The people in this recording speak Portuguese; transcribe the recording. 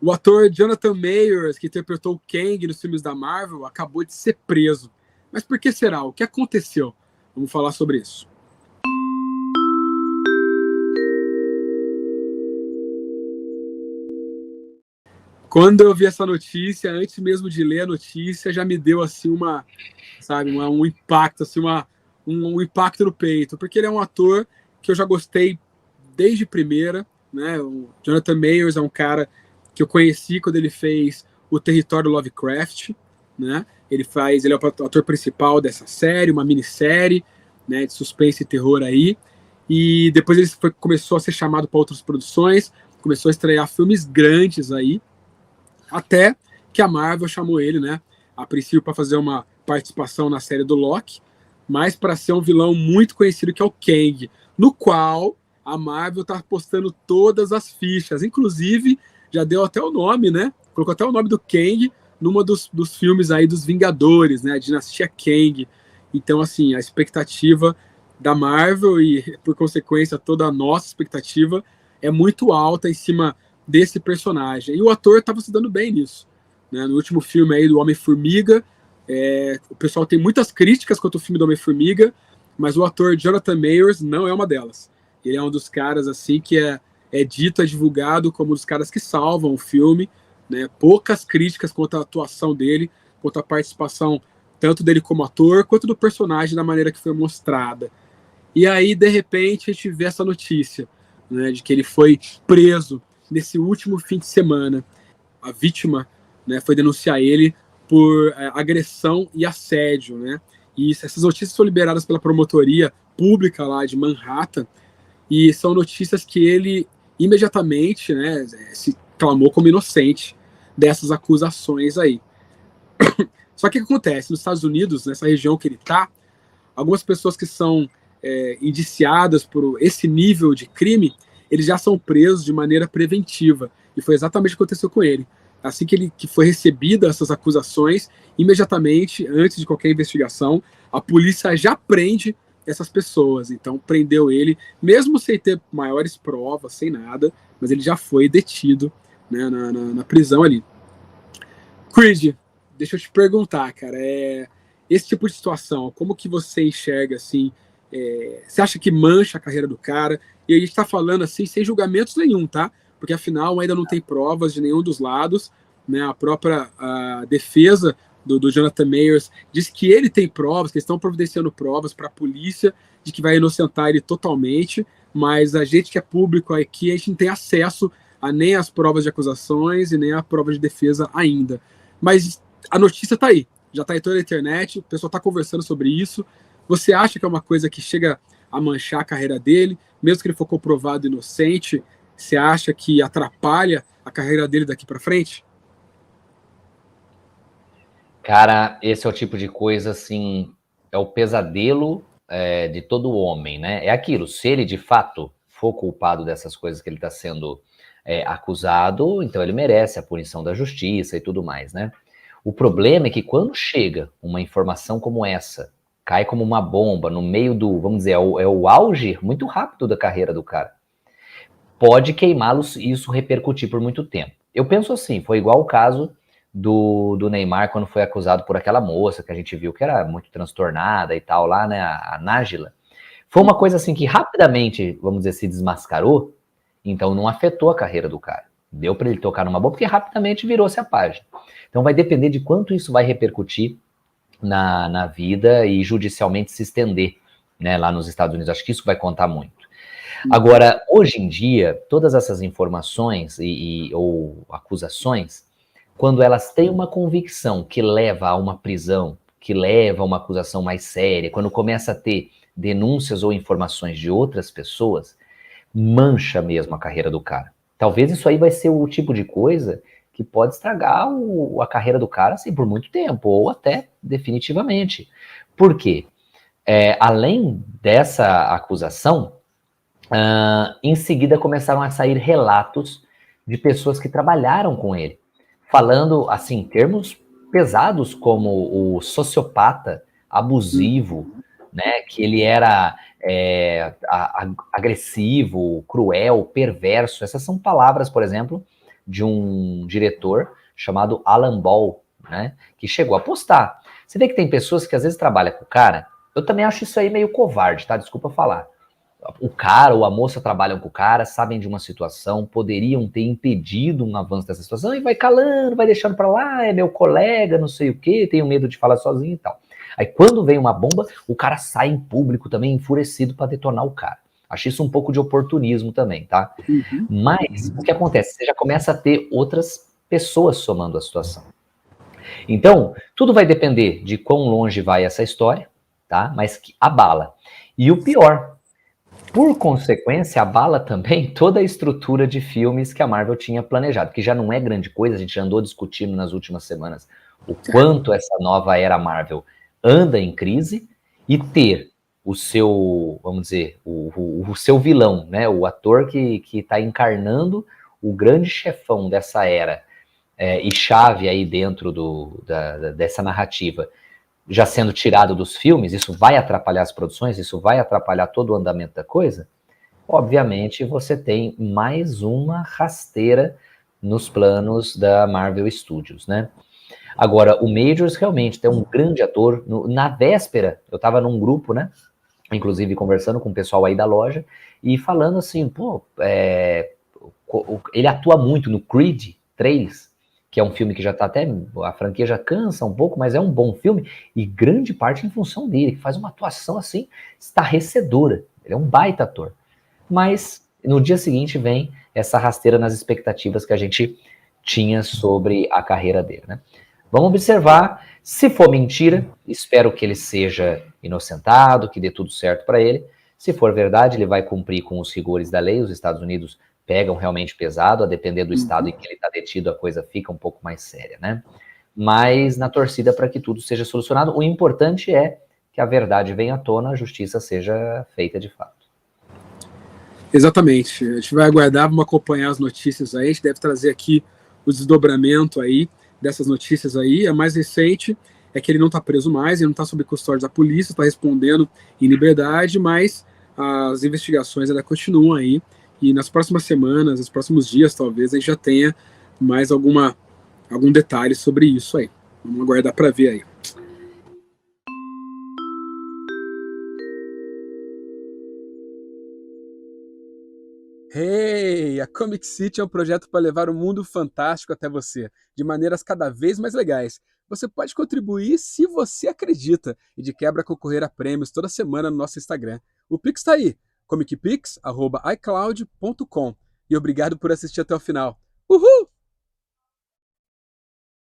O ator Jonathan Majors, que interpretou o Kang nos filmes da Marvel, acabou de ser preso. Mas por que será? O que aconteceu? Vamos falar sobre isso. Quando eu vi essa notícia, antes mesmo de ler a notícia, já me deu assim um impacto, assim, um impacto no peito, porque ele é um ator que eu já gostei desde primeira, né? O Jonathan Majors é um cara que eu conheci quando ele fez o Território Lovecraft, né? Ele é o ator principal dessa série, uma minissérie, né, de suspense e terror aí. E depois começou a ser chamado para outras produções, começou a estrear filmes grandes aí, até que a Marvel chamou ele, né? A princípio para fazer uma participação na série do Loki, mas para ser um vilão muito conhecido que é o Kang, no qual a Marvel tá apostando todas as fichas, inclusive já deu até o nome, né? Colocou até o nome do Kang numa dos filmes aí dos Vingadores, né? A Dinastia Kang. Então, assim, a expectativa da Marvel e, por consequência, toda a nossa expectativa é muito alta em cima desse personagem. E o ator estava se dando bem nisso. Né? No último filme aí do Homem-Formiga, o pessoal tem muitas críticas quanto ao filme do Homem-Formiga, mas o ator Jonathan Majors não é uma delas. Ele é um dos caras assim que é dito, é divulgado como um dos caras que salvam o filme. Né? Poucas críticas quanto à atuação dele, quanto à participação tanto dele como ator, quanto do personagem da maneira que foi mostrada. E aí, de repente, a gente vê essa notícia, né, de que ele foi preso nesse último fim de semana. A vítima, né, foi denunciar ele por agressão e assédio, né? E essas notícias são liberadas pela promotoria pública lá de Manhattan e são notícias que ele imediatamente, né, se clamou como inocente dessas acusações aí. Só que o que acontece? Nos Estados Unidos, nessa região que ele está, algumas pessoas que são indiciadas por esse nível de crime, eles já são presos de maneira preventiva. E foi exatamente o que aconteceu com ele. Assim que foi recebida essas acusações, imediatamente, antes de qualquer investigação, a polícia já prende essas pessoas. Então, prendeu ele, mesmo sem ter maiores provas, sem nada, mas ele já foi detido, né, na prisão ali. Creed, deixa eu te perguntar, cara, esse tipo de situação, como que você enxerga, assim, você acha que mancha a carreira do cara? E a gente tá falando, assim, sem julgamentos nenhum, tá? Porque, afinal, ainda não tem provas de nenhum dos lados, né? A própria defesa do Jonathan Majors diz que ele tem provas, que eles estão providenciando provas para a polícia de que vai inocentar ele totalmente, mas a gente que é público aqui, a gente não tem acesso a nem as provas de acusações e nem a prova de defesa ainda. Mas a notícia está aí, já está em toda a internet, o pessoal está conversando sobre isso. Você acha que é uma coisa que chega a manchar a carreira dele, mesmo que ele for comprovado inocente? Você acha que atrapalha a carreira dele daqui para frente? Cara, esse é o tipo de coisa, assim, é o pesadelo de todo homem, né? É aquilo, se ele de fato for culpado dessas coisas que ele está sendo acusado, então ele merece a punição da justiça e tudo mais, né? O problema é que quando chega uma informação como essa, cai como uma bomba no meio do, vamos dizer, é o auge muito rápido da carreira do cara. Pode queimá-los e isso repercutir por muito tempo. Eu penso assim, foi igual o caso do Neymar quando foi acusado por aquela moça que a gente viu que era muito transtornada e tal lá, né, a Nájila. Foi uma coisa assim que rapidamente, vamos dizer, se desmascarou, então não afetou a carreira do cara. Deu para ele tocar numa boa, porque rapidamente virou-se a página. Então vai depender de quanto isso vai repercutir na vida e judicialmente se estender, né, lá nos Estados Unidos. Acho que isso vai contar muito. Agora, hoje em dia, todas essas informações ou acusações, quando elas têm uma convicção que leva a uma prisão, que leva a uma acusação mais séria, quando começa a ter denúncias ou informações de outras pessoas, mancha mesmo a carreira do cara. Talvez isso aí vai ser o tipo de coisa que pode estragar a carreira do cara assim, por muito tempo, ou até definitivamente. Por quê? Além dessa acusação, em seguida começaram a sair relatos de pessoas que trabalharam com ele, falando assim, termos pesados como o sociopata, abusivo, né, que ele era agressivo, cruel, perverso. Essas são palavras, por exemplo, de um diretor chamado Alan Ball, né, que chegou a postar. Você vê que tem pessoas que às vezes trabalham com o cara, eu também acho isso aí meio covarde, tá? Desculpa falar. O cara ou a moça trabalham com o cara, sabem de uma situação, poderiam ter impedido um avanço dessa situação e vai calando, vai deixando pra lá, é meu colega, não sei o quê, tenho medo de falar sozinho e tal. Aí quando vem uma bomba, o cara sai em público também enfurecido pra detonar o cara. Acho isso um pouco de oportunismo também, tá? Mas o que acontece? Você já começa a ter outras pessoas somando a situação. Então, tudo vai depender de quão longe vai essa história, tá? Mas que abala. E o pior, por consequência, abala também toda a estrutura de filmes que a Marvel tinha planejado, que já não é grande coisa, a gente já andou discutindo nas últimas semanas o quanto essa nova era Marvel anda em crise, e ter o seu, vamos dizer, o seu vilão, né, o ator que está encarnando o grande chefão dessa era, e chave aí dentro dessa narrativa, já sendo tirado dos filmes, isso vai atrapalhar as produções, isso vai atrapalhar todo o andamento da coisa? Obviamente você tem mais uma rasteira nos planos da Marvel Studios, né? Agora, o Majors realmente tem um grande ator. Na véspera, eu estava num grupo, né? Inclusive conversando com o pessoal aí da loja, e falando assim, pô, ele atua muito no Creed 3, que é um filme que já tá até, a franquia já cansa um pouco, mas é um bom filme, e grande parte em função dele, que faz uma atuação assim, estarrecedora. Ele é um baita ator. Mas no dia seguinte vem essa rasteira nas expectativas que a gente tinha sobre a carreira dele, né? Vamos observar, se for mentira, espero que ele seja inocentado, que dê tudo certo para ele. Se for verdade, ele vai cumprir com os rigores da lei, os Estados Unidos pegam realmente pesado, a depender do estado em que ele está detido, a coisa fica um pouco mais séria, né? Mas na torcida para que tudo seja solucionado, o importante é que a verdade venha à tona, a justiça seja feita de fato. Exatamente. A gente vai aguardar, vamos acompanhar as notícias aí, a gente deve trazer aqui o desdobramento aí dessas notícias aí. A mais recente é que ele não está preso mais, ele não está sob custódia da polícia, está respondendo em liberdade, mas as investigações ainda continuam aí, e nas próximas semanas, nos próximos dias, talvez, a gente já tenha mais algum detalhe sobre isso aí. Vamos aguardar para ver aí. Hey! A Comic City é um projeto para levar o mundo fantástico até você, de maneiras cada vez mais legais. Você pode contribuir se você acredita e de quebra concorrer a prêmios toda semana no nosso Instagram. O Pix está aí, comicpix@icloud.com. E obrigado por assistir até o final. Uhul!